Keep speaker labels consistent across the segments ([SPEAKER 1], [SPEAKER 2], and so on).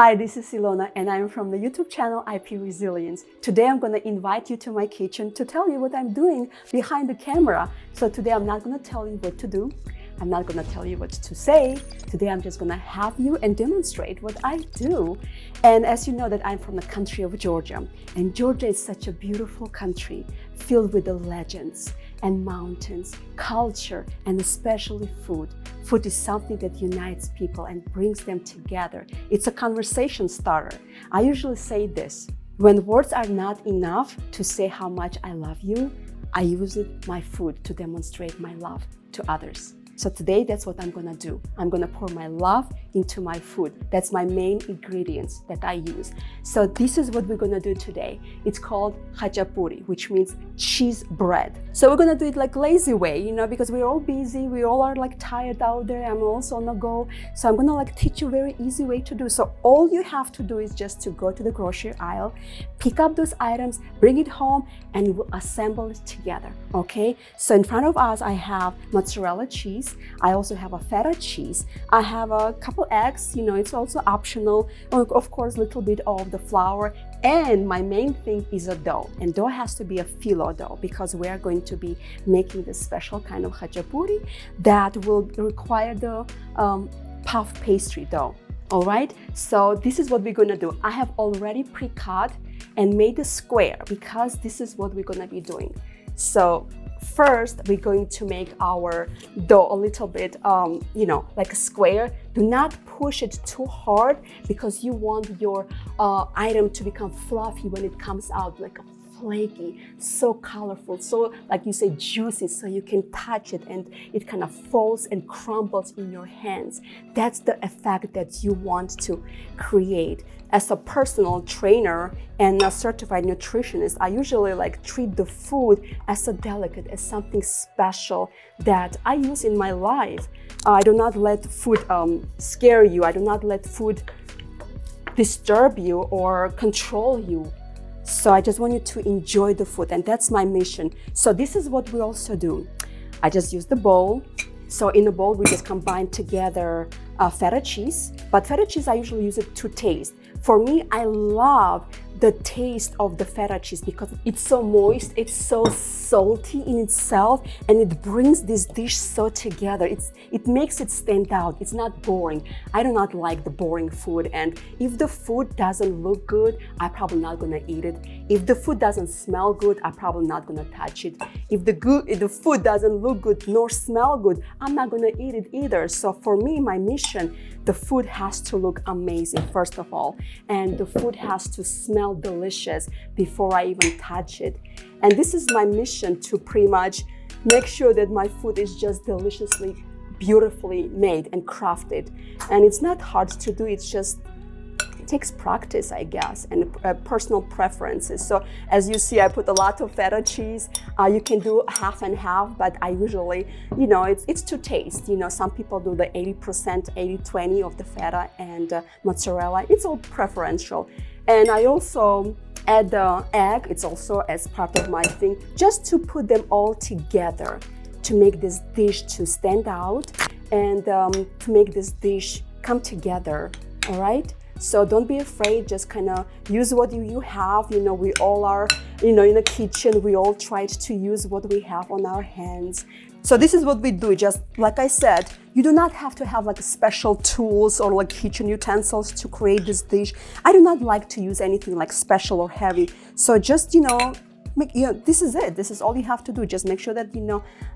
[SPEAKER 1] Hi, this is ILONA and I'm from the YouTube channel IP Resilience. Today I'm going to invite you to my kitchen to tell you what I'm doing behind the camera. So today I'm not going to tell you what to do. I'm not going to tell you what to say. Today I'm just going to have you and demonstrate what I do. And as you know that I'm from the country of Georgia, and Georgia is such a beautiful country filled with the legends and mountains, culture, and especially food. Food is something that unites people and brings them together. It's a conversation starter. I usually say this: when words are not enough to say how much I love you, I use my food to demonstrate my love to others. So today, that's what I'm gonna do. I'm gonna pour my love into my food. That's my main ingredients that I use. So this is what we're gonna do today. It's called Khachapuri, which means cheese bread. So we're gonna do it like lazy way, because we're all busy. We all are like tired out there. I'm also on the go. So I'm gonna teach you a very easy way to do. So all you have to do is just to go to the grocery aisle, pick up those items, bring it home, and we'll assemble it together, okay? So in front of us, I have mozzarella cheese. I also have a feta cheese. I have a couple eggs, it's also optional. Of course, a little bit of the flour. And my main thing is a dough. And dough has to be a phyllo dough because we are going to be making this special kind of khachapuri that will require the puff pastry dough. All right, so this is what we're gonna do. I have already pre-cut and made a square because this is what we're gonna be doing. So first, we're going to make our dough a little bit, like a square. Do not push it too hard because you want your item to become fluffy when it comes out, like a flaky, so colorful, so like you say juicy, so you can touch it and it kind of falls and crumbles in your hands. That's the effect that you want to create. As a personal trainer and a certified nutritionist, I usually treat the food as a delicate, as something special that I use in my life. I do not let food scare you. I do not let food disturb you or control you. So I just want you to enjoy the food, and that's my mission. So this is what we also do. I just use the bowl. So in the bowl, we just combine together feta cheese, but feta cheese, I usually use it to taste. For me, I love the taste of the feta cheese because it's so moist, it's so salty in itself, and it brings this dish so together. It makes it stand out. It's not boring. I do not like the boring food, and if the food doesn't look good, I'm probably not gonna eat it. If the food doesn't smell good, I'm probably not gonna touch it. If the food doesn't look good nor smell good, I'm not gonna eat it either. So for me, my mission, the food has to look amazing, first of all, and the food has to smell delicious before I even touch it. And this is my mission, to pretty much make sure that my food is just deliciously, beautifully made and crafted. And it's not hard to do, it takes practice, I guess, and personal preferences. So as you see, I put a lot of feta cheese. You can do half and half, but I usually, it's to taste. Some people do the 80%, 80-20 of the feta and mozzarella. It's all preferential. And I also add the egg. It's also as part of my thing, just to put them all together to make this dish to stand out and to make this dish come together, all right? So don't be afraid, just kind of use what you have. We all are, in the kitchen, we all tried to use what we have on our hands. So this is what we do. Just like I said, you do not have to have special tools or kitchen utensils to create this dish. I do not like to use anything special or heavy. So just, this is it. This is all you have to do. Just make sure that,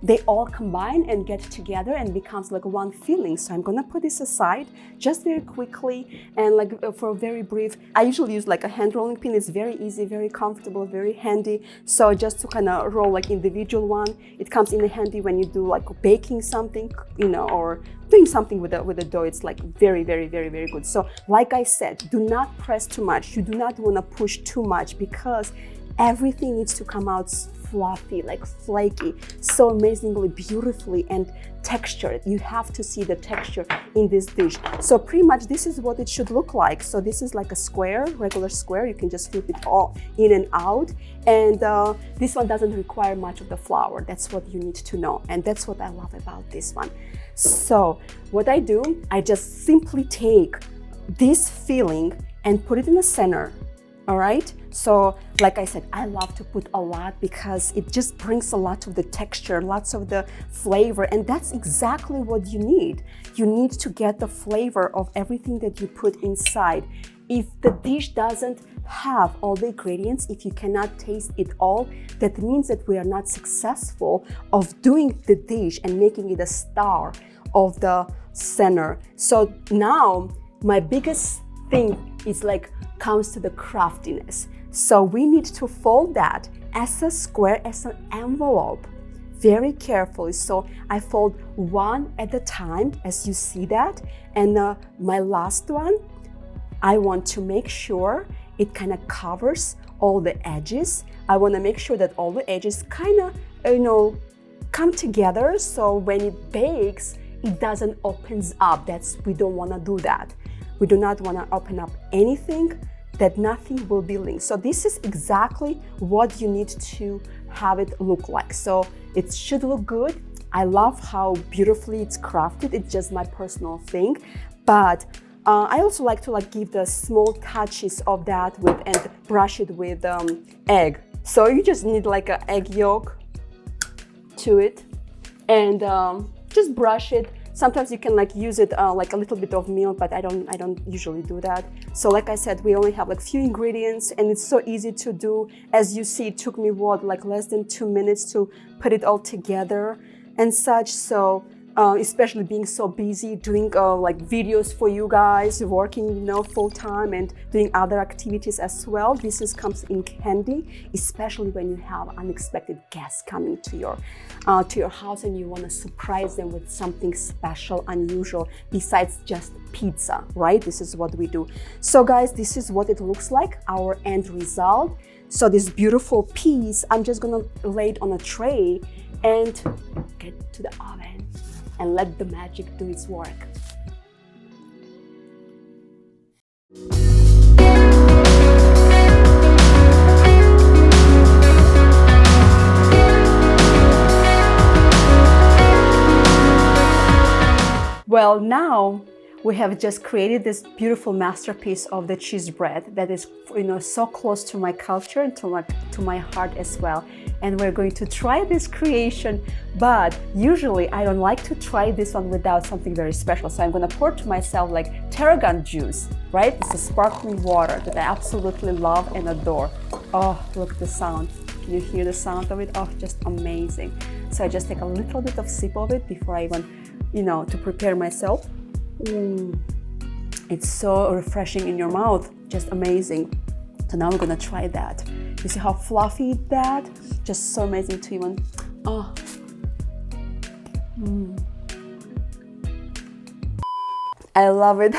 [SPEAKER 1] they all combine and get together and becomes one feeling. So I'm gonna put this aside just very quickly and for a very brief. I usually use a hand rolling pin. It's very easy, very comfortable, very handy. So just to kind of roll individual one, it comes in handy when you do baking something, or doing something with the dough. It's very, very, very, very good. So like I said, do not press too much. You do not want to push too much because everything needs to come out fluffy, flaky, so amazingly beautifully and textured. You have to see the texture in this dish. So pretty much this is what it should look like. So this is a square, regular square. You can just flip it all in and out. And this one doesn't require much of the flour. That's what you need to know. And that's what I love about this one. So what I do, I just simply take this filling and put it in the center. All right, so like I said, I love to put a lot because it just brings a lot of the texture, lots of the flavor, and that's exactly what you need. You need to get the flavor of everything that you put inside. If the dish doesn't have all the ingredients, if you cannot taste it all, that means that we are not successful of doing the dish and making it a star of the center. So now my biggest thing is like comes to the craftiness. So we need to fold that as a square, as an envelope, very carefully. So I fold one at a time, as you see that. And my last one, I want to make sure it kind of covers all the edges. I want to make sure that all the edges kind of, come together. So when it bakes, it doesn't opens up. We don't want to do that. We do not want to open up anything, that nothing will be linked. So this is exactly what you need to have it look like. So it should look good. I love how beautifully it's crafted. It's just my personal thing. But I also like to give the small touches of that and brush it with egg. So you just need like an egg yolk to it and just brush it. Sometimes you can use it like a little bit of milk, but I don't usually do that. So like I said, we only have few ingredients and it's so easy to do. As you see, it took me less than 2 minutes to put it all together and such. So especially being so busy doing videos for you guys, working full time and doing other activities as well, this comes in handy, especially when you have unexpected guests coming to your house and you want to surprise them with something special, unusual, besides just pizza, right? This is what we do. So guys, this is what it looks like, our end result. So this beautiful piece, I'm just gonna lay it on a tray and get to the oven and let the magic do its work. Well, now we have just created this beautiful masterpiece of the cheese bread that is, so close to my culture and to my heart as well. And we're going to try this creation, but usually I don't like to try this one without something very special. So I'm gonna pour to myself tarragon juice, right? It's a sparkling water that I absolutely love and adore. Oh, look at the sound. Can you hear the sound of it? Oh, just amazing. So I just take a little bit of sip of it before I even, to prepare myself. It's so refreshing in your mouth, just amazing. So now we're gonna try that. You see how fluffy that? Just so amazing to even, I love it.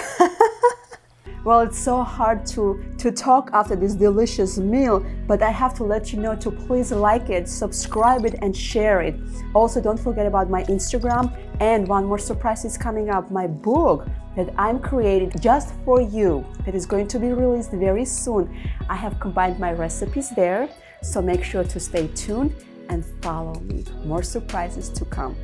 [SPEAKER 1] Well, it's so hard to talk after this delicious meal, but I have to let you know to please like it, subscribe it, and share it. Also, don't forget about my Instagram, and one more surprise is coming up, my book that I'm creating just for you, that is going to be released very soon. I have combined my recipes there, so make sure to stay tuned and follow me. More surprises to come.